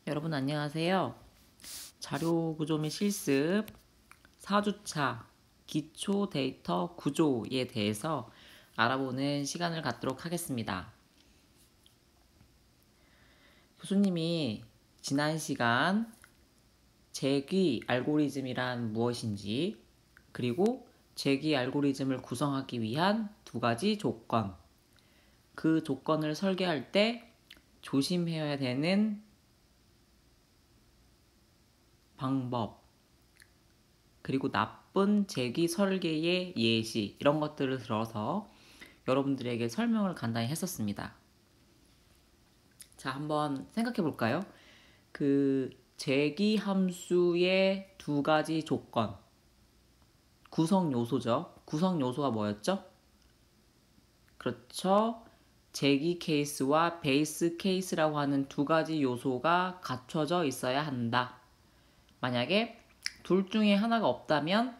여러분 안녕하세요. 자료 구조 및 실습 4주차 기초 데이터 구조에 대해서 알아보는 시간을 갖도록 하겠습니다. 교수님이 지난 시간 재귀 알고리즘이란 무엇인지, 그리고 재귀 알고리즘을 구성하기 위한 두 가지 조건, 그 조건을 설계할 때 조심해야 되는 방법, 그리고 나쁜 재귀 설계의 예시, 이런 것들을 들어서 여러분들에게 설명을 간단히 했었습니다. 자, 한번 생각해 볼까요? 그 재귀 함수의 두 가지 조건, 구성 요소죠. 구성 요소가 뭐였죠? 그렇죠. 재귀 케이스와 베이스 케이스라고 하는 두 가지 요소가 갖춰져 있어야 한다. 만약에 둘 중에 하나가 없다면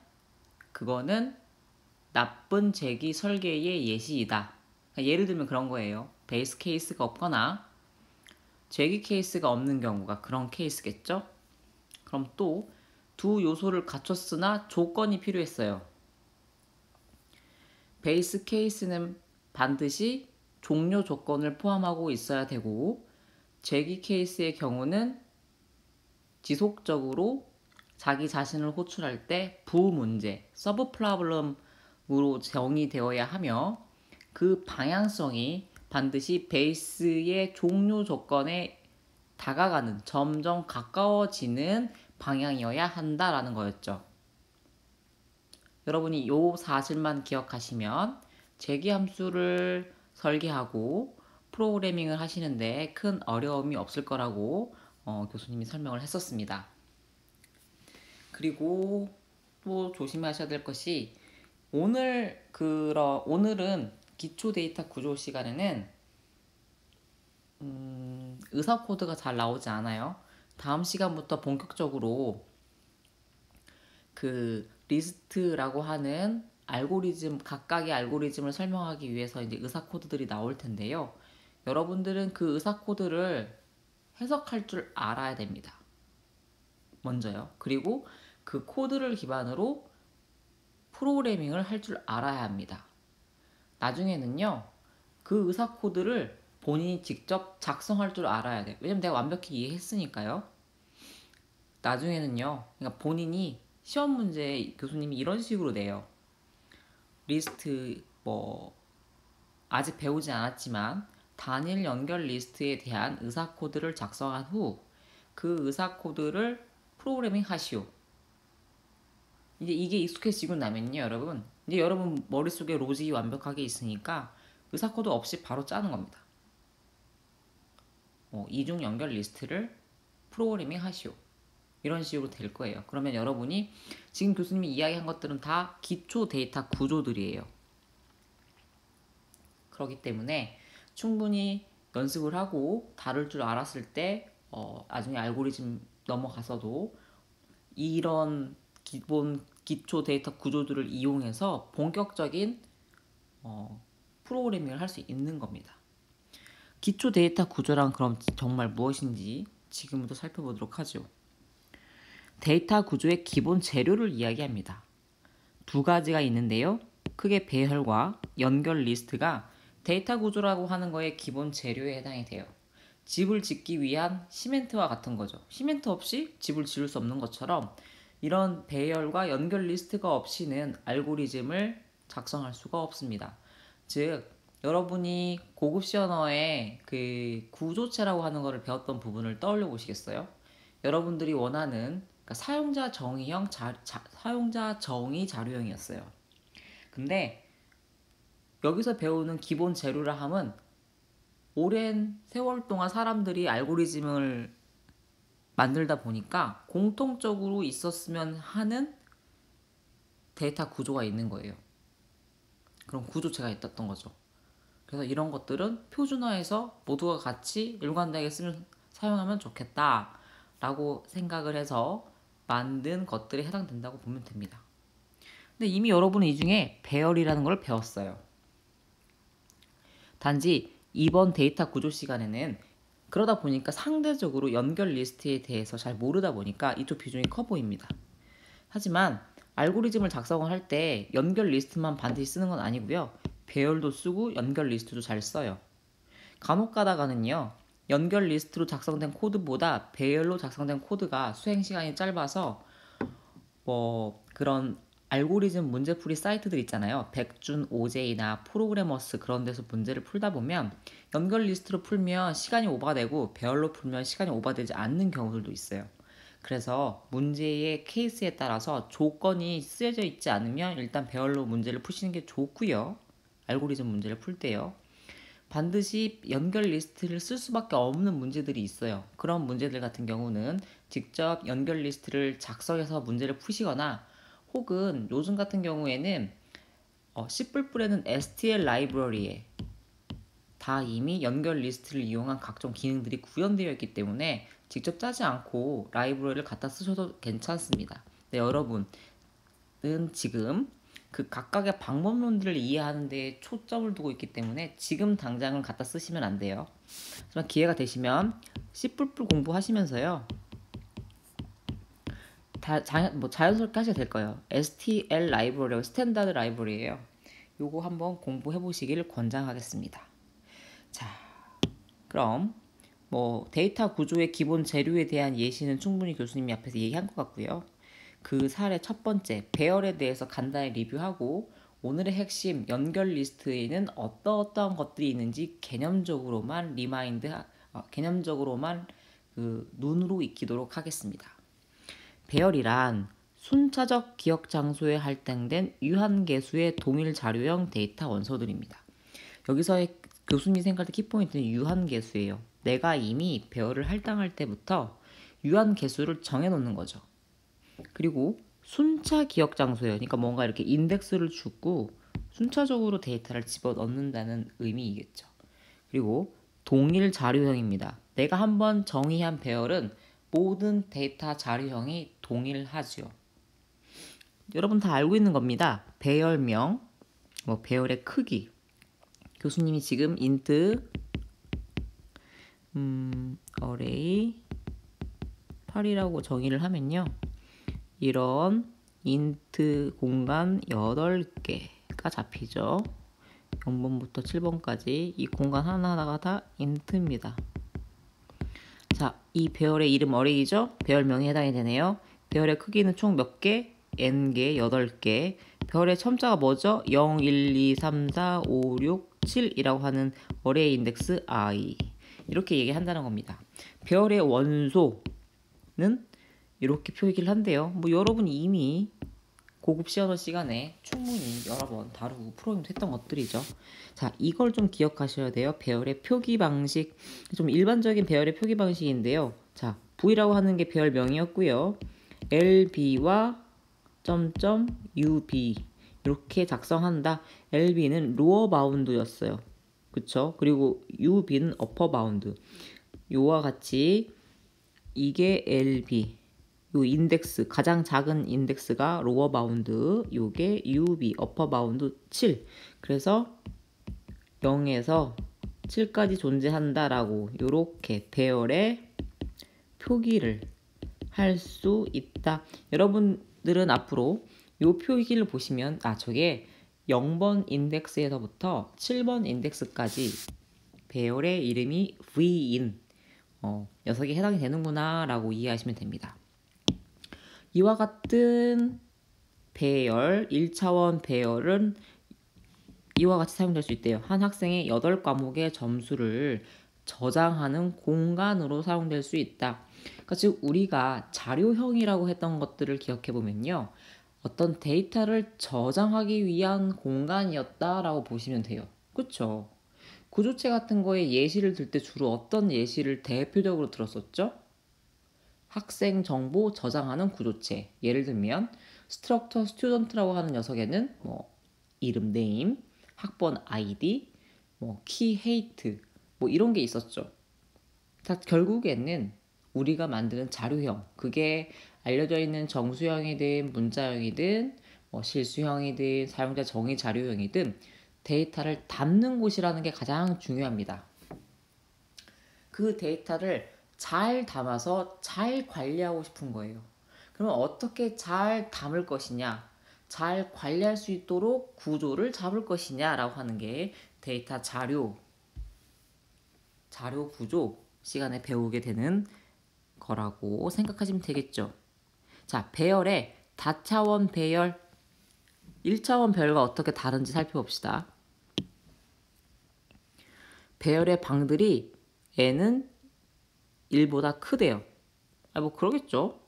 그거는 나쁜 재귀 설계의 예시이다. 예를 들면 그런 거예요. 베이스 케이스가 없거나 재귀 케이스가 없는 경우가 그런 케이스겠죠? 그럼 또 두 요소를 갖췄으나 조건이 필요했어요. 베이스 케이스는 반드시 종료 조건을 포함하고 있어야 되고, 재귀 케이스의 경우는 지속적으로 자기 자신을 호출할 때 부문제, 서브 프로블럼으로 정의되어야 하며, 그 방향성이 반드시 베이스의 종료 조건에 다가가는, 점점 가까워지는 방향이어야 한다라는 거였죠. 여러분이 이 사실만 기억하시면 재귀 함수를 설계하고 프로그래밍을 하시는데 큰 어려움이 없을 거라고 교수님이 설명을 했었습니다. 그리고 또 조심하셔야 될 것이, 오늘은 기초 데이터 구조 시간에는 의사 코드가 잘 나오지 않아요. 다음 시간부터 본격적으로 그 리스트라고 하는 알고리즘, 각각의 알고리즘을 설명하기 위해서 이제 의사 코드들이 나올 텐데요. 여러분들은 그 의사 코드를 해석할 줄 알아야 됩니다. 먼저요. 그리고 그 코드를 기반으로 프로그래밍을 할 줄 알아야 합니다. 나중에는요, 그 의사 코드를 본인이 직접 작성할 줄 알아야 돼요. 왜냐면 내가 완벽히 이해했으니까요. 나중에는요, 그러니까 본인이 시험 문제 교수님이 이런 식으로 내요. 리스트 아직 배우지 않았지만 단일 연결 리스트에 대한 의사 코드를 작성한 후 그 의사 코드를 프로그래밍 하시오. 이제 이게 익숙해지고 나면요, 여러분, 이제 여러분 머릿속에 로직이 완벽하게 있으니까 의사 코드 없이 바로 짜는 겁니다. 이중 연결 리스트를 프로그래밍 하시오. 이런 식으로 될 거예요. 그러면 여러분이 지금 교수님이 이야기한 것들은 다 기초 데이터 구조들이에요. 그렇기 때문에 충분히 연습을 하고 다룰 줄 알았을 때 나중에 알고리즘 넘어가서도 이런 기본 기초 데이터 구조들을 이용해서 본격적인 프로그래밍을 할 수 있는 겁니다. 기초 데이터 구조란 그럼 정말 무엇인지 지금부터 살펴보도록 하죠. 데이터 구조의 기본 재료를 이야기합니다. 두 가지가 있는데요. 크게 배열과 연결 리스트가 데이터 구조라고 하는 거의 기본 재료에 해당이 돼요. 집을 짓기 위한 시멘트와 같은 거죠. 시멘트 없이 집을 지을 수 없는 것처럼 이런 배열과 연결 리스트가 없이는 알고리즘을 작성할 수가 없습니다. 즉, 여러분이 고급 시언어의 그 구조체라고 하는 것을 배웠던 부분을 떠올려 보시겠어요? 여러분들이 원하는, 그러니까 사용자 정의 자료형이었어요. 근데 여기서 배우는 기본 재료라 함은 오랜 세월 동안 사람들이 알고리즘을 만들다 보니까 공통적으로 있었으면 하는 데이터 구조가 있는 거예요. 그런 구조체가 있었던 거죠. 그래서 이런 것들은 표준화해서 모두가 같이 일관되게 사용하면 좋겠다 라고 생각을 해서 만든 것들에 해당된다고 보면 됩니다. 근데 이미 여러분은 이 중에 배열이라는 걸 배웠어요. 단지 이번 데이터 구조 시간에는 그러다 보니까 상대적으로 연결 리스트에 대해서 잘 모르다 보니까 이쪽 비중이 커 보입니다. 하지만 알고리즘을 작성을 할 때 연결 리스트만 반드시 쓰는 건 아니고요. 배열도 쓰고 연결 리스트도 잘 써요. 간혹 가다가는요. 연결 리스트로 작성된 코드보다 배열로 작성된 코드가 수행 시간이 짧아서 그런 알고리즘 문제풀이 사이트들 있잖아요. 백준, 오제이나 프로그래머스 그런 데서 문제를 풀다 보면 연결 리스트로 풀면 시간이 오버되고 배열로 풀면 시간이 오버되지 않는 경우들도 있어요. 그래서 문제의 케이스에 따라서 조건이 쓰여져 있지 않으면 일단 배열로 문제를 푸시는 게 좋고요. 알고리즘 문제를 풀 때요. 반드시 연결 리스트를 쓸 수밖에 없는 문제들이 있어요. 그런 문제들 같은 경우는 직접 연결 리스트를 작성해서 문제를 푸시거나 혹은 요즘 같은 경우에는 C++에는 STL 라이브러리에 다 이미 연결 리스트를 이용한 각종 기능들이 구현되어 있기 때문에 직접 짜지 않고 라이브러리를 갖다 쓰셔도 괜찮습니다. 네, 여러분은 지금 그 각각의 방법론들을 이해하는 데 초점을 두고 있기 때문에 지금 당장은 갖다 쓰시면 안 돼요. 하지만 기회가 되시면 C++ 공부하시면서요. 자연스럽게 하셔도 될 거예요. STL 라이브러리가 스탠다드 라이브러리예요. 요거 한번 공부해 보시기를 권장하겠습니다. 자, 그럼 데이터 구조의 기본 재료에 대한 예시는 충분히 교수님이 앞에서 얘기한 것 같고요. 그 사례 첫 번째 배열에 대해서 간단히 리뷰하고 오늘의 핵심 연결 리스트에는 어떠한 것들이 있는지 개념적으로만 개념적으로만 눈으로 익히도록 하겠습니다. 배열이란 순차적 기억 장소에 할당된 유한계수의 동일 자료형 데이터 원소들입니다. 여기서의 교수님이 생각할 때 키포인트는 유한계수예요. 내가 이미 배열을 할당할 때부터 유한계수를 정해놓는 거죠. 그리고 순차 기억 장소예요. 그러니까 뭔가 이렇게 인덱스를 주고 순차적으로 데이터를 집어넣는다는 의미이겠죠. 그리고 동일 자료형입니다. 내가 한번 정의한 배열은 모든 데이터 자료형이 동일하죠. 여러분 다 알고 있는 겁니다. 배열명, 배열의 크기. 교수님이 지금 int array 8이라고 정의를 하면요. 이런 int 공간 8개가 잡히죠. 0번부터 7번까지 이 공간 하나하나가 다 int입니다. 자, 이 배열의 이름 array죠? 배열명에 해당이 되네요. 배열의 크기는 총 몇 개? n개, 8개. 배열의 첨자가 뭐죠? 0, 1, 2, 3, 4, 5, 6, 7이라고 하는 array 인덱스 i. 이렇게 얘기한다는 겁니다. 배열의 원소는 이렇게 표기를 한대요. 여러분 이미 고급 시언어 시간에 충분히 여러 번 다루고 프로그램도 했던 것들이죠. 자, 이걸 좀 기억하셔야 돼요. 배열의 표기 방식. 좀 일반적인 배열의 표기 방식인데요. 자, V라고 하는 게 배열명이었고요. LB와 .UB 이렇게 작성한다. LB는 로어 바운드였어요. 그쵸? 그리고 UB는 어퍼 바운드. 요와 같이 이게 LB. 요 인덱스 가장 작은 인덱스가 로어 바운드, 요게 UB 어퍼 바운드 7. 그래서 0에서 7까지 존재한다라고 요렇게 배열의 표기를 할 수 있다. 여러분들은 앞으로 요 표기를 보시면 저게 0번 인덱스에서부터 7번 인덱스까지 배열의 이름이 V인 녀석이 해당이 되는구나 라고 이해하시면 됩니다. 이와 같은 배열, 1차원 배열은 이와 같이 사용될 수 있대요. 한 학생의 8과목의 점수를 저장하는 공간으로 사용될 수 있다. 그러니까 즉 우리가 자료형이라고 했던 것들을 기억해보면요. 어떤 데이터를 저장하기 위한 공간이었다라고 보시면 돼요. 그쵸? 구조체 같은 거에 예시를 들 때 주로 어떤 예시를 대표적으로 들었었죠? 학생 정보 저장하는 구조체. 예를 들면 structure student라고 하는 녀석에는 이름 name, 학번 ID, key height 이런 게 있었죠. 다 결국에는 우리가 만드는 자료형, 그게 알려져 있는 정수형이든 문자형이든 실수형이든 사용자 정의 자료형이든 데이터를 담는 곳이라는 게 가장 중요합니다. 그 데이터를 잘 담아서 잘 관리하고 싶은 거예요. 그러면 어떻게 잘 담을 것이냐, 잘 관리할 수 있도록 구조를 잡을 것이냐라고 하는 게 데이터 자료 구조 시간에 배우게 되는 거라고 생각하시면 되겠죠. 자, 배열의 다차원 배열, 1차원 배열과 어떻게 다른지 살펴봅시다. 배열의 방들이 n은 1보다 크대요. 뭐 그러겠죠.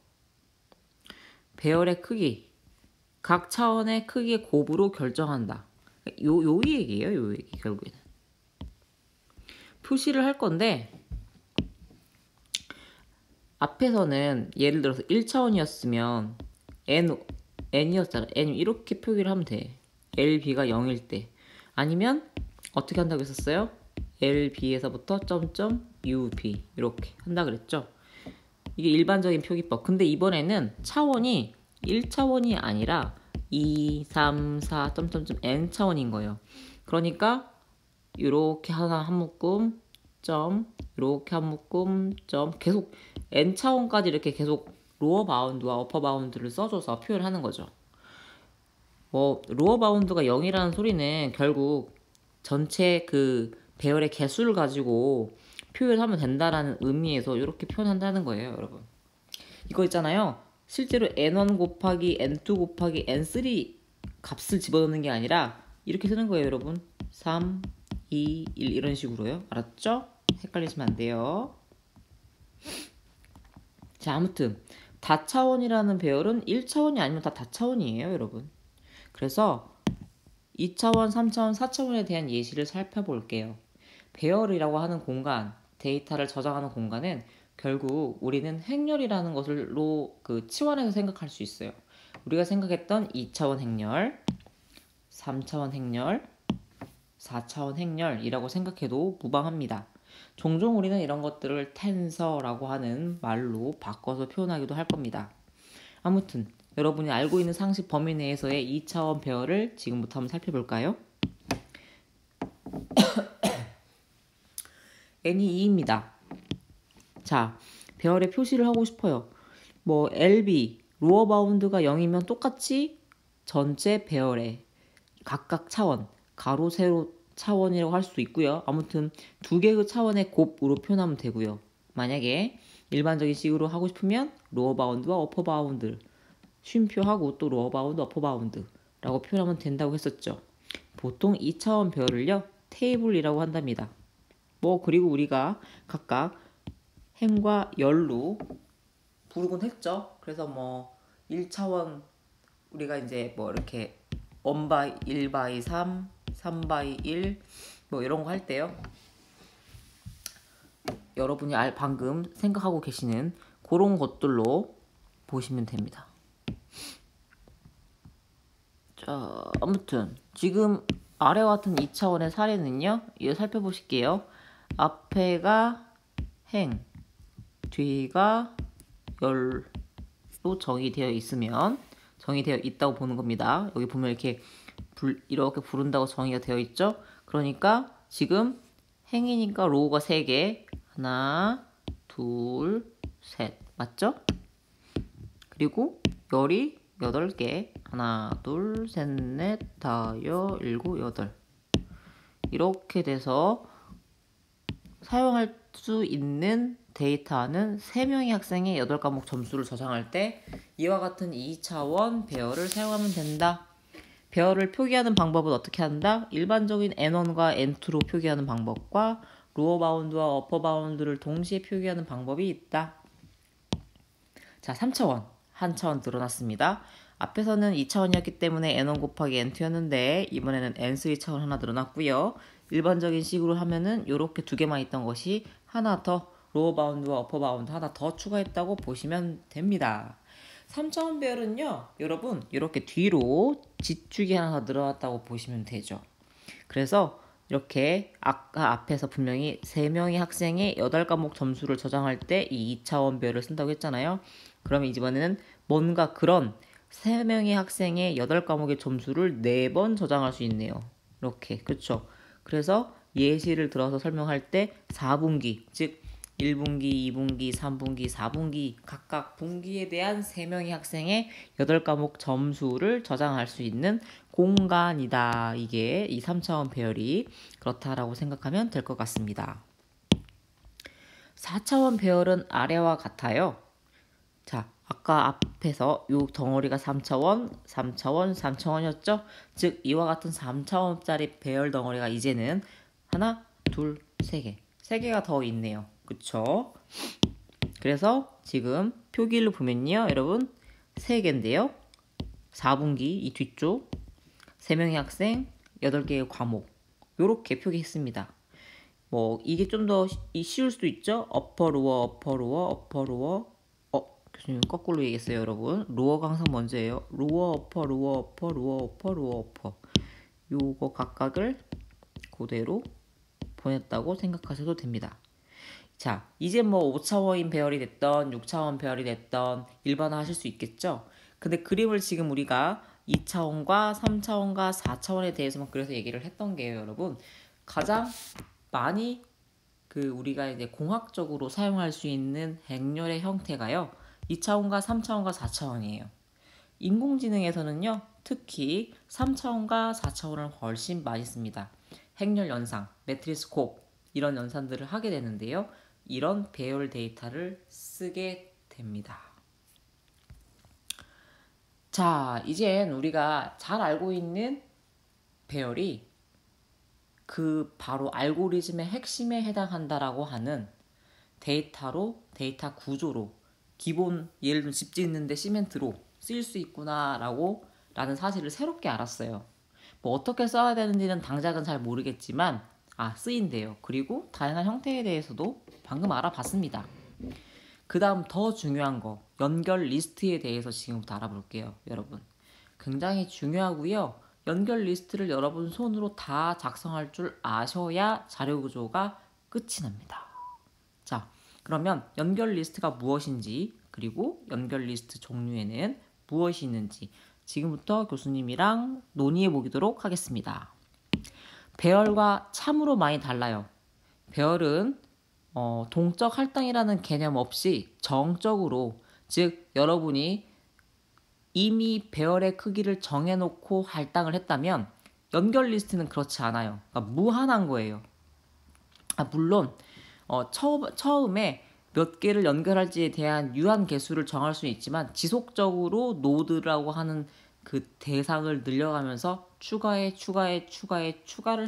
배열의 크기, 각 차원의 크기의 곱으로 결정한다. 요 얘기예요, 요 얘기 결국에는. 표시를 할 건데 앞에서는 예를 들어서 1차원이었으면 n이었잖아. n 이렇게 표기를 하면 돼. lb가 0일 때. 아니면 어떻게 한다고 했었어요? lb에서부터 점점 ub 이렇게 한다 그랬죠. 이게 일반적인 표기법. 근데 이번에는 차원이 1차원이 아니라 2, 3, 4, 점점점 n차원인 거예요. 그러니까 이렇게 하나 한 묶음 점, 이렇게 한 묶음 점, 계속 n차원까지 이렇게 계속 로어 바운드와 어퍼 바운드를 써줘서 표현을 하는 거죠. 로어 바운드가 0이라는 소리는 결국 전체 그 배열의 개수를 가지고 표현하면 된다라는 의미에서 이렇게 표현한다는 거예요, 여러분. 이거 있잖아요. 실제로 n1 곱하기 n2 곱하기 n3 값을 집어넣는 게 아니라 이렇게 쓰는 거예요, 여러분. 3, 2, 1 이런 식으로요. 알았죠? 헷갈리시면 안 돼요. 자, 아무튼 다차원이라는 배열은 1차원이 아니면 다 다차원이에요, 여러분. 그래서 2차원, 3차원, 4차원에 대한 예시를 살펴볼게요. 배열이라고 하는 공간, 데이터를 저장하는 공간은 결국 우리는 행렬이라는 것으로 치환해서 생각할 수 있어요. 우리가 생각했던 2차원 행렬, 3차원 행렬, 4차원 행렬이라고 생각해도 무방합니다. 종종 우리는 이런 것들을 텐서라고 하는 말로 바꿔서 표현하기도 할 겁니다. 아무튼 여러분이 알고 있는 상식 범위 내에서의 2차원 배열을 지금부터 한번 살펴볼까요? n이 2입니다. 자, 배열의 표시를 하고 싶어요. LB, 로어 바운드가 0이면 똑같이 전체 배열의 각각 차원, 가로, 세로 차원이라고 할 수도 있고요. 아무튼 두 개의 차원의 곱으로 표현하면 되고요. 만약에 일반적인 식으로 하고 싶으면 로어 바운드와 어퍼 바운드 쉼표하고 또 로어 바운드, 어퍼 바운드라고 표현하면 된다고 했었죠. 보통 2차원 배열을요, 테이블이라고 한답니다. 그리고 우리가 각각 행과 열로 부르곤 했죠. 그래서 1차원 우리가 이제 이렇게 1 by 3, 3 by 1 이런 거 할 때요. 여러분이 방금 생각하고 계시는 그런 것들로 보시면 됩니다. 자, 아무튼 지금 아래와 같은 2차원의 사례는요. 이거 살펴보실게요. 앞에가 행, 뒤가 열로 정의되어 있으면 정의되어 있다고 보는 겁니다. 여기 보면 이렇게 부른다고 정의가 되어 있죠. 그러니까 지금 행이니까 로우가 3개, 하나, 둘, 셋, 맞죠? 그리고 열이 8개, 하나, 둘, 셋, 넷, 다섯, 일곱, 여덟. 이렇게 돼서 사용할 수 있는 데이터는 3명의 학생의 8과목 점수를 저장할 때 이와 같은 2차원 배열을 사용하면 된다. 배열을 표기하는 방법은 어떻게 한다? 일반적인 n1과 n2로 표기하는 방법과 로어 바운드와 어퍼 바운드를 동시에 표기하는 방법이 있다. 자, 3차원. 한 차원 늘어났습니다. 앞에서는 2차원이었기 때문에 n1 곱하기 n2였는데 이번에는 n3차원 하나 늘어났고요. 일반적인 식으로 하면은 이렇게 2개만 있던 것이 하나 더 로어 바운드와 어퍼 바운드 하나 더 추가했다고 보시면 됩니다. 3차원 배열은요, 여러분 이렇게 뒤로 지축이 하나 더 늘어났다고 보시면 되죠. 그래서 이렇게 아까 앞에서 분명히 3명의 학생의 8과목 점수를 저장할 때 이 2차원 배열을 쓴다고 했잖아요. 그러면 이번에는 뭔가 그런 3명의 학생의 8과목의 점수를 4번 저장할 수 있네요. 이렇게, 그렇죠? 그래서 예시를 들어서 설명할 때 4분기, 즉 1분기, 2분기, 3분기, 4분기 각각 분기에 대한 3명의 학생의 8과목 점수를 저장할 수 있는 공간이다. 이게 이 3차원 배열이 그렇다라고 생각하면 될 것 같습니다. 4차원 배열은 아래와 같아요. 자, 아까 앞에서 요 덩어리가 3차원, 3차원, 3차원이었죠? 즉 이와 같은 3차원짜리 배열 덩어리가 이제는 하나, 둘, 세 개. 3개가 더 있네요. 그쵸? 그래서 지금 표기를 보면요. 여러분 3개인데요. 4분기 이 뒤쪽 3명의 학생 8개의 과목 요렇게 표기했습니다. 뭐 이게 좀 더 쉬울 수도 있죠. 어퍼 로어 어퍼 로어 어퍼 로어 교수님 거꾸로 얘기했어요. 여러분 로어가 항상 먼저예요. 로어 어퍼 로어 어퍼 로어 어퍼 로어 어퍼 요거 각각을 그대로 보냈다고 생각하셔도 됩니다. 자, 이제 뭐 5차원 배열이 됐던 6차원 배열이 됐던 일반화 하실 수 있겠죠? 근데 그림을 지금 우리가 2차원과 3차원과 4차원에 대해서만 그래서 얘기를 했던 게요, 여러분. 가장 많이 우리가 이제 공학적으로 사용할 수 있는 행렬의 형태가요. 2차원과 3차원과 4차원이에요. 인공지능에서는요, 특히 3차원과 4차원을 훨씬 많이 씁니다. 행렬 연상, 매트리스 곱 이런 연산들을 하게 되는데요. 이런 배열 데이터를 쓰게 됩니다. 자, 이젠 우리가 잘 알고 있는 배열이 바로 알고리즘의 핵심에 해당한다라고 하는 데이터 구조로 기본 예를 들면 집 짓는데 시멘트로 쓰일 수 있구나라고 라는 사실을 새롭게 알았어요. 뭐 어떻게 써야 되는지는 당장은 잘 모르겠지만 쓰인대요. 그리고 다양한 형태에 대해서도 방금 알아봤습니다. 그 다음 더 중요한 거 연결 리스트에 대해서 지금부터 알아볼게요. 여러분 굉장히 중요하고요. 연결 리스트를 여러분 손으로 다 작성할 줄 아셔야 자료 구조가 끝이 납니다. 자, 그러면 연결 리스트가 무엇인지 그리고 연결 리스트 종류에는 무엇이 있는지 지금부터 교수님이랑 논의해 보도록 하겠습니다. 배열과 참으로 많이 달라요. 배열은 동적 할당이라는 개념 없이 정적으로 즉 여러분이 이미 배열의 크기를 정해놓고 할당을 했다면 연결 리스트는 그렇지 않아요. 그러니까 무한한 거예요. 물론 처음에 몇 개를 연결할지에 대한 유한 개수를 정할 수 있지만 지속적으로 노드라고 하는 그 대상을 늘려가면서 추가를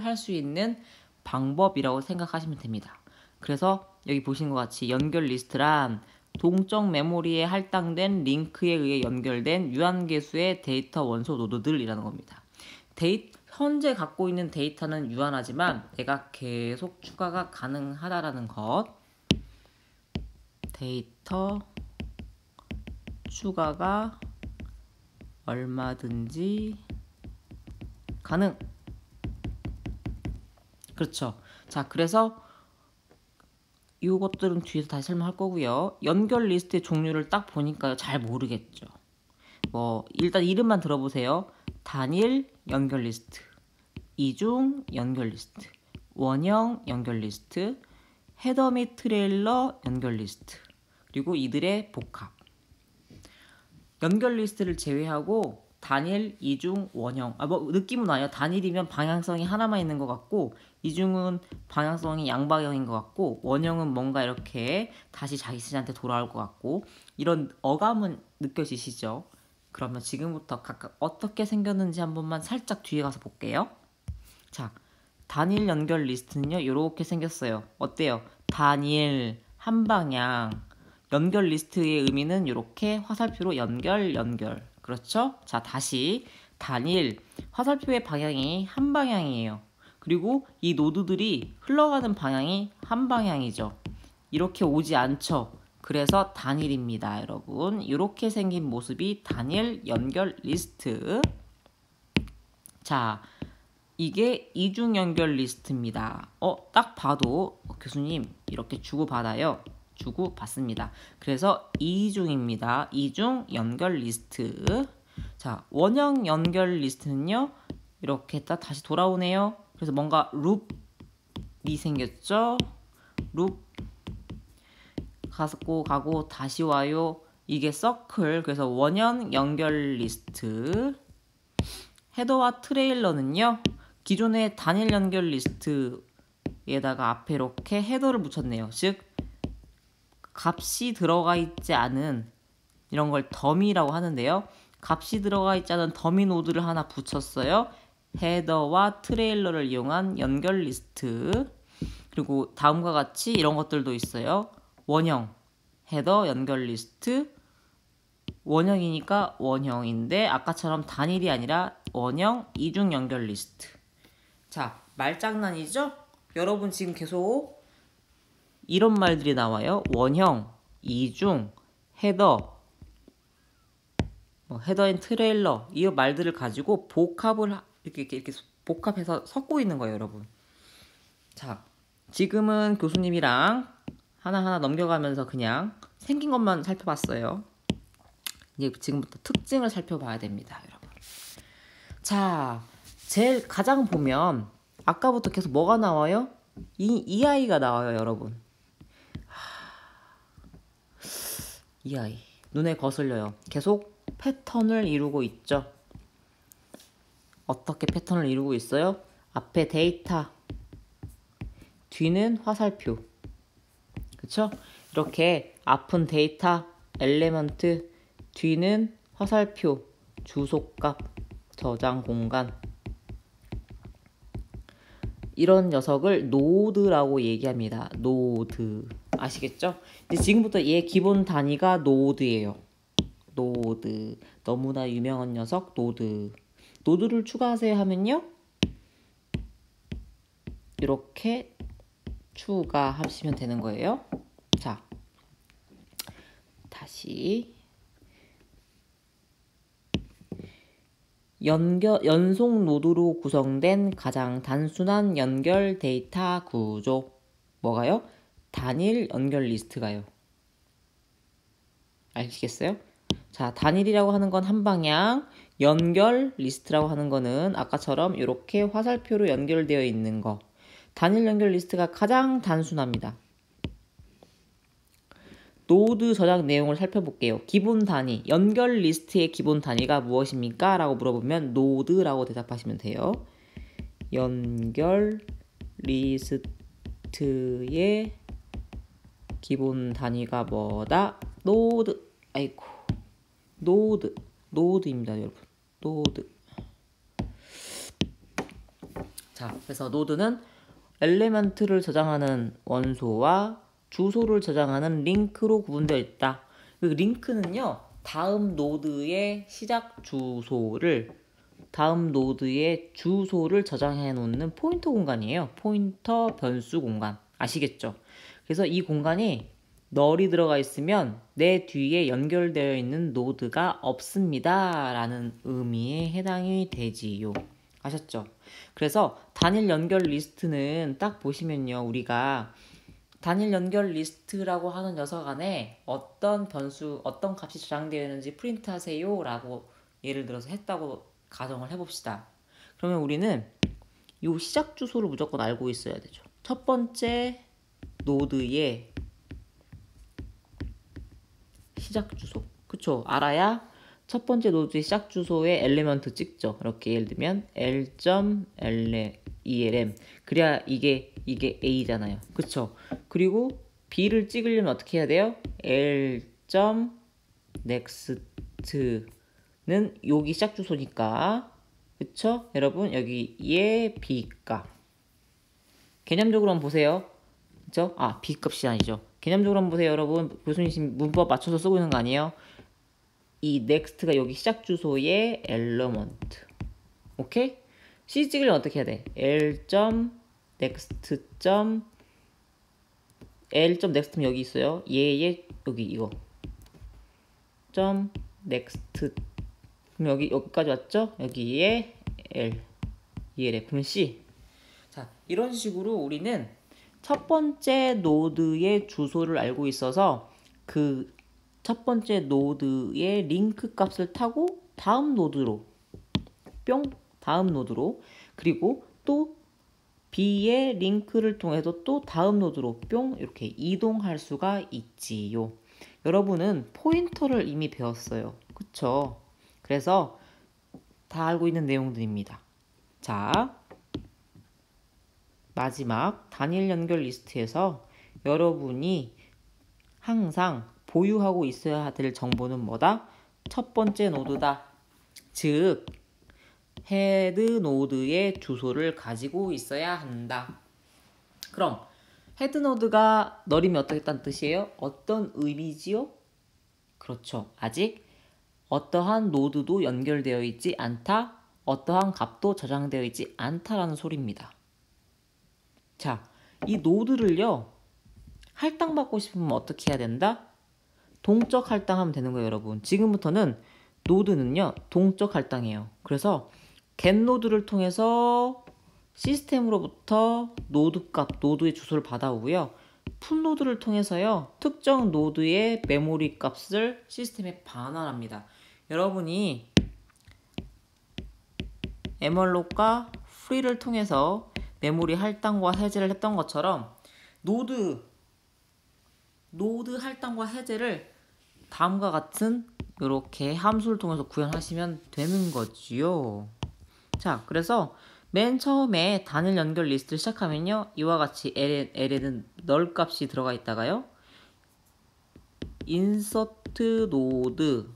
할 수 있는 방법이라고 생각하시면 됩니다. 그래서 여기 보신 것 같이 연결 리스트란 동적 메모리에 할당된 링크에 의해 연결된 유한개수의 데이터 원소 노드들이라는 겁니다. 현재 갖고 있는 데이터는 유한하지만 내가 계속 추가가 가능하다라는 것. 데이터 추가가 얼마든지 가능. 그렇죠. 자, 그래서 이것들은 뒤에서 다시 설명할 거고요. 연결 리스트의 종류를 딱 보니까 잘 모르겠죠. 일단 이름만 들어보세요. 단일 연결 리스트, 이중 연결 리스트, 원형 연결 리스트, 헤더 및 트레일러 연결 리스트, 그리고 이들의 복합. 연결 리스트를 제외하고 단일, 이중, 원형. 느낌은 와요. 단일이면 방향성이 하나만 있는 것 같고, 이중은 방향성이 양방향인 것 같고, 원형은 뭔가 이렇게 다시 자기 스스로한테 돌아올 것 같고, 이런 어감은 느껴지시죠? 그러면 지금부터 각각 어떻게 생겼는지 한 번만 살짝 뒤에 가서 볼게요. 자, 단일 연결 리스트는요, 이렇게 생겼어요. 어때요? 단일, 한 방향. 연결 리스트의 의미는 이렇게 화살표로 연결. 그렇죠? 자, 다시 단일, 화살표의 방향이 한 방향이에요. 그리고 이 노드들이 흘러가는 방향이 한 방향이죠. 이렇게 오지 않죠. 그래서 단일입니다, 여러분. 이렇게 생긴 모습이 단일 연결 리스트. 자, 이게 이중 연결 리스트입니다. 딱 봐도 교수님 이렇게 주고받아요. 주고받습니다. 그래서 이중입니다. 이중 연결 리스트. 자, 원형 연결 리스트는요. 이렇게 딱 다시 돌아오네요. 그래서 뭔가 룹이 생겼죠. 룹. 가고 다시 와요. 이게 서클. 그래서 원형 연결 리스트. 헤더와 트레일러는요. 기존의 단일 연결 리스트에다가 앞에 이렇게 헤더를 붙였네요. 즉 값이 들어가 있지 않은 이런 걸 더미라고 하는데요. 값이 들어가 있지 않은 더미 노드를 하나 붙였어요. 헤더와 트레일러를 이용한 연결 리스트. 그리고 다음과 같이 이런 것들도 있어요. 원형, 헤더, 연결 리스트. 원형이니까 원형인데 아까처럼 단일이 아니라 원형, 이중 연결 리스트. 자, 말장난이죠? 여러분 지금 계속 이런 말들이 나와요. 원형, 이중, 헤더, 헤더 앤 트레일러 이 말들을 가지고 복합을 이렇게 복합해서 섞고 있는 거예요, 여러분. 자, 지금은 교수님이랑 하나하나 넘겨가면서 그냥 생긴 것만 살펴봤어요. 이제 지금부터 특징을 살펴봐야 됩니다, 여러분. 자, 제일 가장 보면 아까부터 계속 뭐가 나와요? 이 아이가 나와요, 여러분. 이 아이 눈에 거슬려요. 계속 패턴을 이루고 있죠. 어떻게 패턴을 이루고 있어요? 앞에 데이터, 뒤는 화살표. 그쵸? 이렇게 앞은 데이터, 엘리먼트, 뒤는 화살표, 주소값, 저장 공간. 이런 녀석을 노드라고 얘기합니다. 노드. 아시겠죠? 이제 지금부터 얘 기본 단위가 노드예요. 노드. 너무나 유명한 녀석 노드. 노드를 추가하세요 하면요. 이렇게 추가하시면 되는 거예요. 자, 다시 연속 노드로 구성된 가장 단순한 연결 데이터 구조. 뭐가요? 단일 연결 리스트가요. 아시겠어요? 자, 단일이라고 하는 건 한 방향, 연결 리스트라고 하는 거는 아까처럼 이렇게 화살표로 연결되어 있는 거. 단일 연결 리스트가 가장 단순합니다. 노드 저장 내용을 살펴볼게요. 기본 단위, 연결 리스트의 기본 단위가 무엇입니까? 라고 물어보면 노드라고 대답하시면 돼요. 연결 리스트의 기본 단위가 뭐다? 노드. 아이고. 노드입니다, 여러분. 노드. 자, 그래서 노드는 엘리먼트를 저장하는 원소와 주소를 저장하는 링크로 구분되어 있다. 그 링크는요, 다음 노드의 시작 주소를 저장해 놓는 포인터 공간이에요. 포인터 변수 공간. 아시겠죠? 그래서 이 공간이 널이 들어가 있으면 내 뒤에 연결되어 있는 노드가 없습니다. 라는 의미에 해당이 되지요. 아셨죠? 그래서 단일 연결 리스트는 딱 보시면요. 우리가 단일 연결 리스트라고 하는 녀석 안에 어떤 변수, 어떤 값이 저장되어 있는지 프린트 하세요. 라고 예를 들어서 했다고 가정을 해봅시다. 그러면 우리는 이 시작 주소를 무조건 알고 있어야 되죠. 첫 번째 노드의 시작 주소. 그쵸? 알아야 첫 번째 노드의 시작 주소에 엘리먼트 찍죠. 이렇게 예를 들면 L.elm. 그래야 이게 A잖아요. 그쵸? 그리고 B를 찍으려면 어떻게 해야 돼요? L.next는 여기 시작 주소니까. 그쵸? 여러분 여기에 B값. 개념적으로 한번 보세요. 그쵸? 아, B값이 아니죠. 개념적으로 한번 보세요, 여러분. 교수님 문법 맞춰서 쓰고 있는 거 아니에요? 이 next가 여기 시작 주소의 엘리먼트. 오케이? C 찍으려면 어떻게 해야 돼? L.next는 여기 있어요. 얘 여기 이거. .next. 그럼 여기까지 왔죠? 여기에 L. ELF. 그러면 C. 자, 이런 식으로 우리는 첫 번째 노드의 주소를 알고 있어서 그 첫 번째 노드의 링크 값을 타고 다음 노드로 그리고 또 B의 링크를 통해서 또 다음 노드로 뿅 이렇게 이동할 수가 있지요. 여러분은 포인터를 이미 배웠어요. 그쵸? 그래서 다 알고 있는 내용들입니다. 자, 마지막 단일 연결 리스트에서 여러분이 항상 보유하고 있어야 될 정보는 뭐다? 첫 번째 노드다. 즉, 헤드 노드의 주소를 가지고 있어야 한다. 그럼 헤드 노드가 널이면 어떻겠다는 뜻이에요? 어떤 의미지요? 그렇죠. 아직 어떠한 노드도 연결되어 있지 않다. 어떠한 값도 저장되어 있지 않다라는 소리입니다. 자, 이 노드를요. 할당받고 싶으면 어떻게 해야 된다? 동적 할당하면 되는 거예요, 여러분. 지금부터는 노드는요. 동적 할당이에요. 그래서 get 노드를 통해서 시스템으로부터 노드 값, 노드의 주소를 받아오고요. 풋 노드를 통해서요. 특정 노드의 메모리 값을 시스템에 반환합니다. 여러분이 에멀록과 프리를 통해서 메모리 할당과 해제를 했던 것처럼 노드 할당과 해제를 다음과 같은 이렇게 함수를 통해서 구현하시면 되는 거지요. 자, 그래서 맨 처음에 단일 연결 리스트를 시작하면요. 이와 같이 L에는 널 값이 들어가 있다가요. 인서트 노드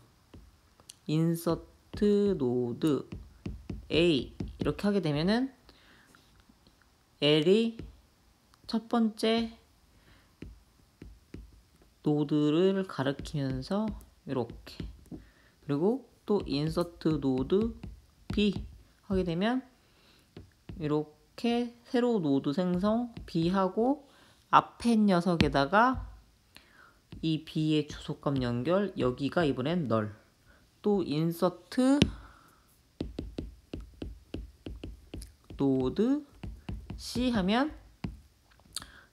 A 이렇게 하게 되면은 L이 첫 번째 노드를 가리키면서 이렇게, 그리고 또 인서트 노드 B 하게 되면 이렇게 새로 노드 생성 B하고 앞에 녀석에다가 이 B의 주소값 연결, 여기가 이번엔 널, 또 인서트 노드 C 하면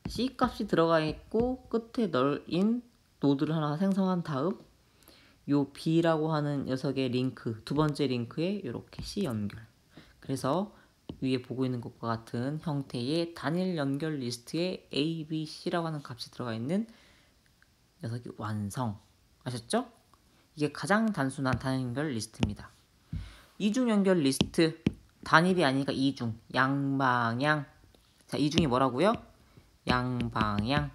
C 값이 들어가 있고 끝에 널인 노드를 하나 생성한 다음 요 B라고 하는 녀석의 링크, 두 번째 링크에 이렇게 C 연결. 그래서 위에 보고 있는 것과 같은 형태의 단일 연결 리스트에 A, B, C라고 하는 값이 들어가 있는 녀석이 완성. 아셨죠? 이게 가장 단순한 단일 연결 리스트입니다. 이중 연결 리스트, 단일이 아니니까 이중, 양방향. 자, 이중이 뭐라고요? 양방향.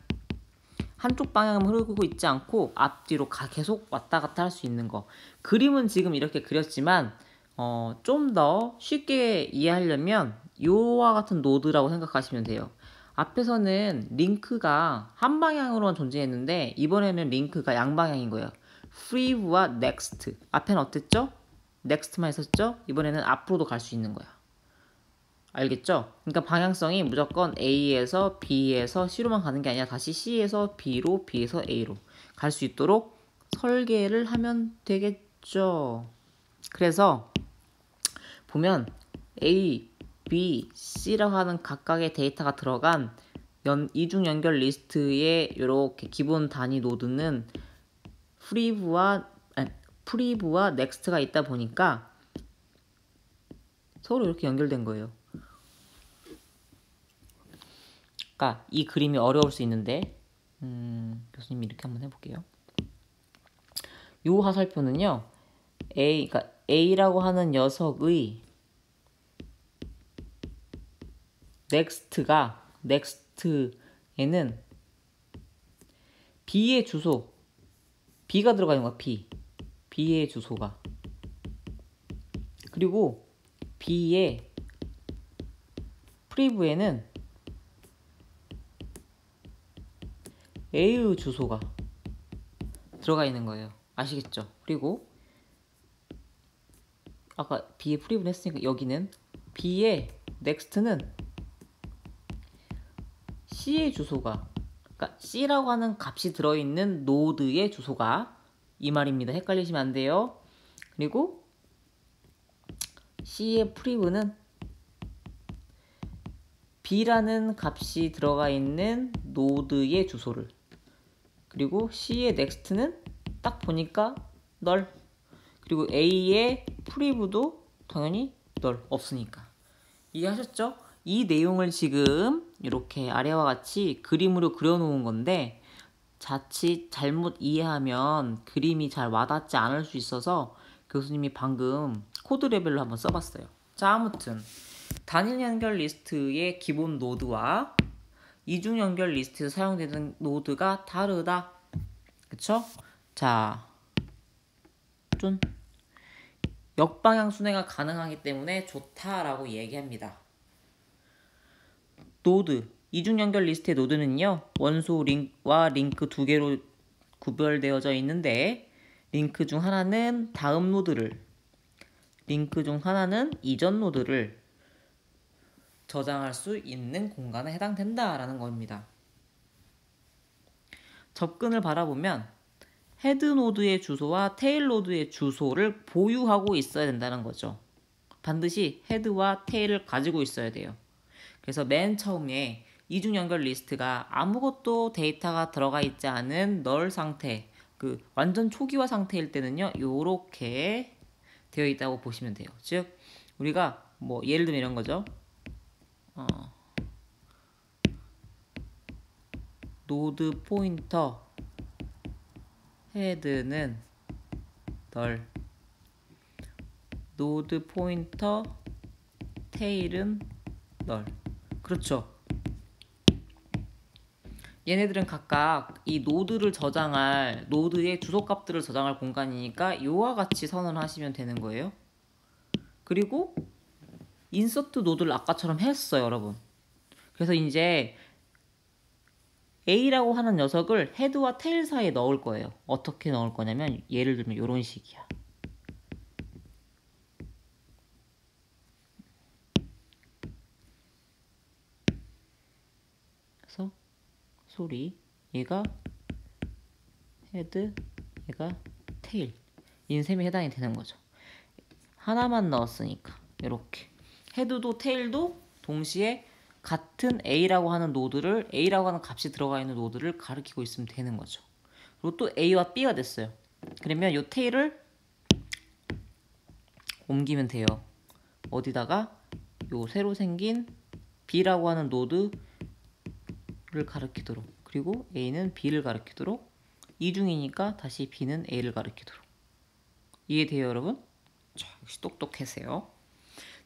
한쪽 방향만 흐르고 있지 않고 앞뒤로 계속 왔다 갔다 할 수 있는 거. 그림은 지금 이렇게 그렸지만 좀 더 쉽게 이해하려면 요와 같은 노드라고 생각하시면 돼요. 앞에서는 링크가 한 방향으로만 존재했는데 이번에는 링크가 양방향인 거예요. free와 next. 앞에는 어땠죠? next만 있었죠? 이번에는 앞으로도 갈 수 있는 거야. 알겠죠? 그러니까 방향성이 무조건 A에서 B에서 C로만 가는 게 아니라 다시 C에서 B로, B에서 A로 갈 수 있도록 설계를 하면 되겠죠. 그래서 보면 A, B, C라고 하는 각각의 데이터가 들어간 이중 연결 리스트의 이렇게 기본 단위 노드는 프리브와 넥스트가 있다 보니까 서로 이렇게 연결된 거예요. 그러니까 이 그림이 어려울 수 있는데 교수님이 이렇게 한번 해볼게요. 요 화살표는요, 그러니까 A라고 하는 녀석의 넥스트에는 B의 주소, B가 들어가 있는 거야. B의 주소가. 그리고 B의 프리브에는 A의 주소가 들어가 있는 거예요. 아시겠죠? 그리고 아까 B의 프리브를 했으니까 여기는 B의 넥스트는 C의 주소가, 그러니까 C라고 하는 값이 들어있는 노드의 주소가 이 말입니다. 헷갈리시면 안 돼요. 그리고 C의 프리브는 B라는 값이 들어가 있는 노드의 주소를, 그리고 C의 넥스트는 딱 보니까 널, 그리고 A의 프리브도 당연히 널, 없으니까. 이해하셨죠? 이 내용을 지금 이렇게 아래와 같이 그림으로 그려놓은 건데 자칫 잘못 이해하면 그림이 잘 와닿지 않을 수 있어서 교수님이 방금 코드 레벨로 한번 써봤어요. 자, 아무튼 단일 연결 리스트의 기본 노드와 이중 연결 리스트에서 사용되는 노드가 다르다. 그쵸? 자, 좀 역방향 순회가 가능하기 때문에 좋다라고 얘기합니다. 노드, 이중 연결 리스트의 노드는요, 원소 링크와 링크 두 개로 구별되어져 있는데 링크 중 하나는 다음 노드를, 링크 중 하나는 이전 노드를 저장할 수 있는 공간에 해당된다라는 겁니다. 접근을 바라보면 헤드 노드의 주소와 테일 노드의 주소를 보유하고 있어야 된다는 거죠. 반드시 헤드와 테일을 가지고 있어야 돼요. 그래서 맨 처음에 이중 연결 리스트가 아무것도 데이터가 들어가 있지 않은 널 상태, 그 완전 초기화 상태일 때는요, 요렇게 되어 있다고 보시면 돼요. 즉 우리가 뭐 예를 들면 이런 거죠. 노드 포인터 헤드는 널, 노드 포인터 테일은 널. 그렇죠. 얘네들은 각각 이 노드를 저장할, 노드의 주소값들을 저장할 공간이니까 이와 같이 선언하시면 되는 거예요. 그리고 인서트 노드를 아까처럼 했어요, 여러분. 그래서 이제 A라고 하는 녀석을 헤드와 테일 사이에 넣을 거예요. 어떻게 넣을 거냐면 예를 들면 이런 식이야. 그래서 소리, 얘가 헤드, 얘가 테일, 인셈에 해당이 되는 거죠. 하나만 넣었으니까 이렇게 헤드도 테일도 동시에 같은 A라고 하는 노드를, A라고 하는 값이 들어가 있는 노드를 가리키고 있으면 되는 거죠. 그리고 또 A와 B가 됐어요. 그러면 이 테일을 옮기면 돼요. 어디다가 요 새로 생긴 B라고 하는 노드를 가리키도록, 그리고 A는 B를 가리키도록, 이중이니까 다시 B는 A를 가리키도록. 이해돼요, 여러분? 자, 역시 똑똑하세요.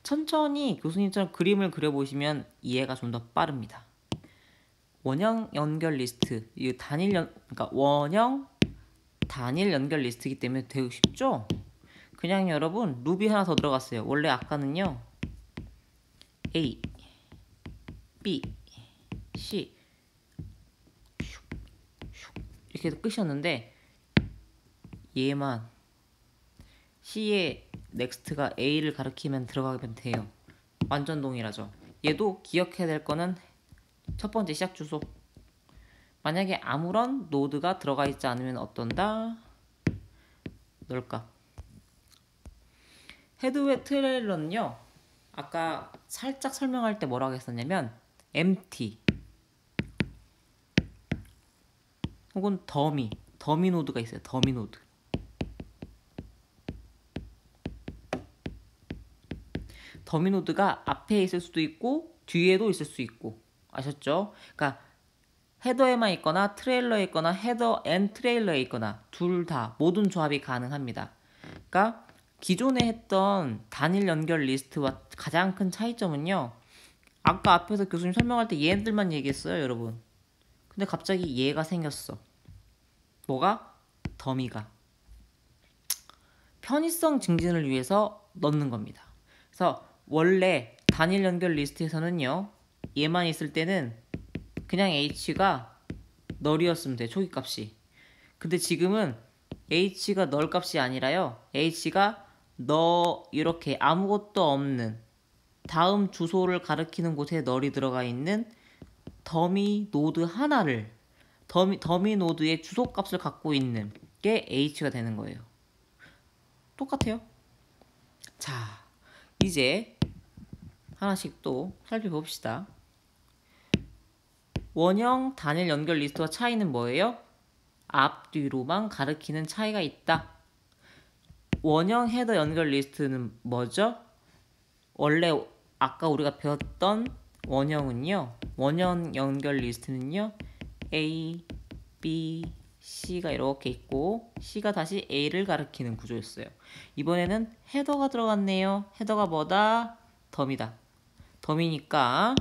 천천히 교수님처럼 그림을 그려보시면 이해가 좀 더 빠릅니다. 원형 연결 리스트, 이 그러니까 원형 단일 연결 리스트이기 때문에 되게 쉽죠? 그냥 여러분 루비 하나 더 들어갔어요. 원래 아까는요 A, B, C 이렇게 해서 끝이었는데 얘만 C의 넥스트가 A를 가리키면 들어가면 돼요. 완전 동일하죠. 얘도 기억해야 될 거는 첫 번째 시작 주소. 만약에 아무런 노드가 들어가 있지 않으면 어떤다? 널값. 헤드웨 트레일러는요, 아까 살짝 설명할 때 뭐라고 했었냐면 empty 혹은 더미 노드가 있어요. 더미 노드. 더미 노드가 앞에 있을 수도 있고 뒤에도 있을 수 있고, 아셨죠? 그러니까 헤더에만 있거나 트레일러에 있거나 헤더 앤 트레일러에 있거나 둘 다 모든 조합이 가능합니다. 그러니까 기존에 했던 단일 연결 리스트와 가장 큰 차이점은요, 아까 앞에서 교수님 설명할 때 얘들만 얘기했어요, 여러분. 근데 갑자기 얘가 생겼어. 뭐가? 더미가. 편의성 증진을 위해서 넣는 겁니다. 그래서 원래 단일 연결 리스트에서는요, 얘만 있을 때는 그냥 h가 널이었으면 돼, 초기 값이. 근데 지금은 h가 널 값이 아니라요, h가 너 이렇게 아무것도 없는 다음 주소를 가리키는 곳에 널이 들어가 있는 더미 노드 하나를, 더미 노드의 주소 값을 갖고 있는 게 h가 되는 거예요. 똑같아요. 자, 이제 하나씩 또 살펴봅시다. 원형 단일 연결 리스트와 차이는 뭐예요? 앞뒤로만 가리키는 차이가 있다. 원형 헤더 연결 리스트는 뭐죠? 원래 아까 우리가 배웠던 원형 연결 리스트는요. A, B, C가 이렇게 있고 C가 다시 A를 가리키는 구조였어요. 이번에는 헤더가 들어갔네요. 헤더가 뭐다? 덤이다. 덤이니까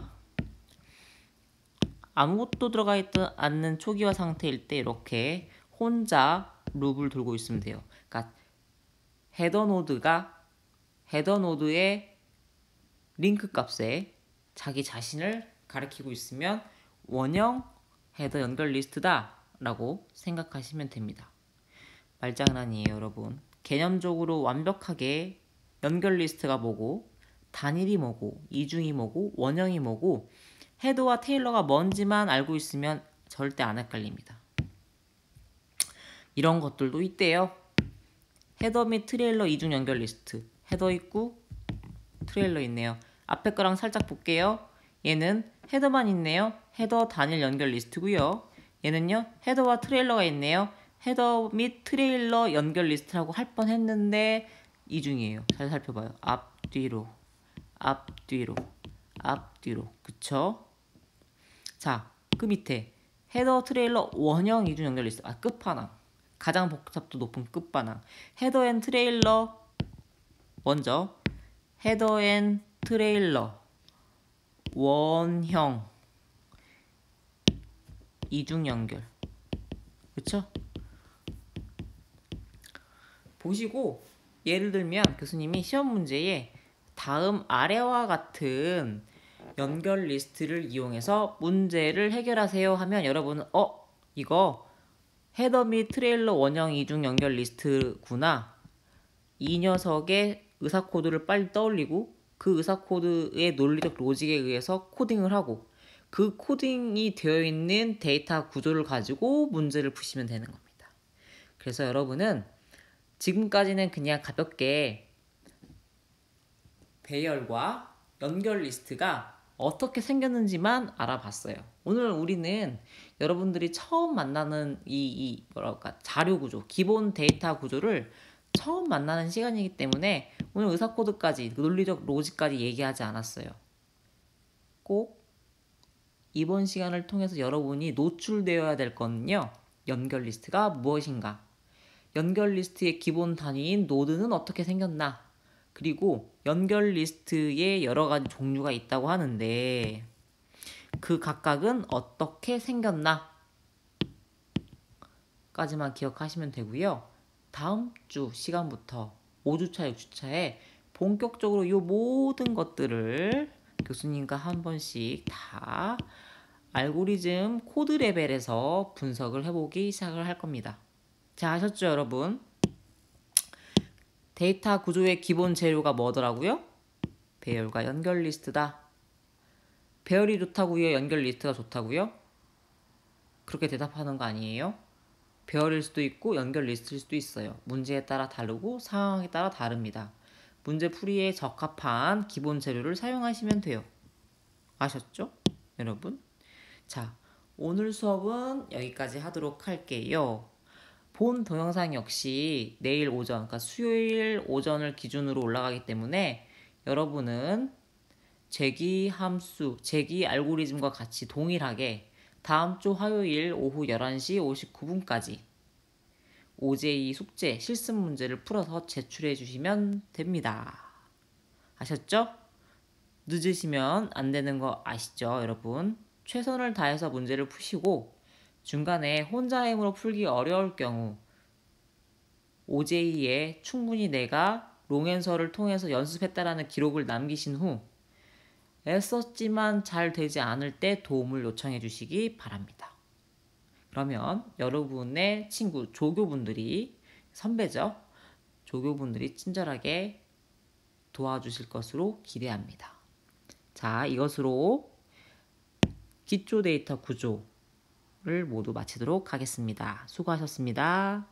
아무것도 들어가 있지 않는 초기화 상태일 때 이렇게 혼자 룹을 돌고 있으면 돼요. 그러니까 헤더 노드의 링크 값에 자기 자신을 가리키고 있으면 원형 헤더 연결 리스트다 라고 생각하시면 됩니다. 말장난이에요, 여러분. 개념적으로 완벽하게 연결 리스트가 뭐고, 단일이 뭐고, 이중이 뭐고, 원형이 뭐고, 헤더와 테일러가 뭔지만 알고 있으면 절대 안 헷갈립니다. 이런 것들도 있대요. 헤더 및 트레일러 이중 연결 리스트. 헤더 있고 트레일러 있네요. 앞에 거랑 살짝 볼게요. 얘는 헤더만 있네요. 헤더 단일 연결 리스트고요. 얘는요. 헤더와 트레일러가 있네요. 헤더 및 트레일러 연결 리스트라고 할 뻔했는데 이중이에요. 잘 살펴봐요. 앞뒤로 앞뒤로 앞뒤로. 그쵸? 자, 그 밑에 헤더 트레일러 원형 이중 연결 리스트. 끝판왕. 가장 복잡도 높은 끝판왕. 헤더 앤 트레일러 먼저 헤더 앤 트레일러 원형 이중 연결. 그쵸? 보시고 예를 들면 교수님이 시험 문제에 다음 아래와 같은 연결 리스트를 이용해서 문제를 해결하세요 하면 여러분은 이거 헤더 및 트레일러 원형 이중 연결 리스트구나. 이 녀석의 의사 코드를 빨리 떠올리고 그 의사 코드의 논리적 로직에 의해서 코딩을 하고 그 코딩이 되어 있는 데이터 구조를 가지고 문제를 푸시면 되는 겁니다. 그래서 여러분은 지금까지는 그냥 가볍게 배열과 연결 리스트가 어떻게 생겼는지만 알아봤어요. 오늘 우리는 여러분들이 처음 만나는 자료 구조, 기본 데이터 구조를 처음 만나는 시간이기 때문에 오늘 의사 코드까지, 논리적 로직까지 얘기하지 않았어요. 꼭 이번 시간을 통해서 여러분이 노출되어야 될 거는요. 연결 리스트가 무엇인가? 연결 리스트의 기본 단위인 노드는 어떻게 생겼나? 그리고 연결 리스트에 여러 가지 종류가 있다고 하는데 그 각각은 어떻게 생겼나? 까지만 기억하시면 되고요. 다음 주 시간부터 5주차, 6주차에 본격적으로 이 모든 것들을 교수님과 한 번씩 다 알고리즘 코드 레벨에서 분석을 해보기 시작을 할 겁니다. 자, 아셨죠, 여러분? 데이터 구조의 기본 재료가 뭐더라고요? 배열과 연결 리스트다. 배열이 좋다고요? 연결 리스트가 좋다고요? 그렇게 대답하는 거 아니에요? 배열일 수도 있고 연결 리스트일 수도 있어요. 문제에 따라 다르고 상황에 따라 다릅니다. 문제 풀이에 적합한 기본 재료를 사용하시면 돼요. 아셨죠? 여러분? 자, 오늘 수업은 여기까지 하도록 할게요. 본 동영상 역시 내일 오전, 그러니까 수요일 오전을 기준으로 올라가기 때문에 여러분은 재기 함수, 재기 알고리즘과 같이 동일하게 다음 주 화요일 오후 11시 59분까지 OJ 숙제 실습 문제를 풀어서 제출해 주시면 됩니다. 아셨죠? 늦으시면 안 되는 거 아시죠, 여러분? 최선을 다해서 문제를 푸시고 중간에 혼자 힘으로 풀기 어려울 경우 OJ에 충분히 내가 롱앤서를 통해서 연습했다라는 기록을 남기신 후 애썼지만 잘 되지 않을 때 도움을 요청해 주시기 바랍니다. 그러면 여러분의 친구, 조교분들이, 선배죠? 조교분들이 친절하게 도와주실 것으로 기대합니다. 자, 이것으로 기초 데이터 구조를 모두 마치도록 하겠습니다. 수고하셨습니다.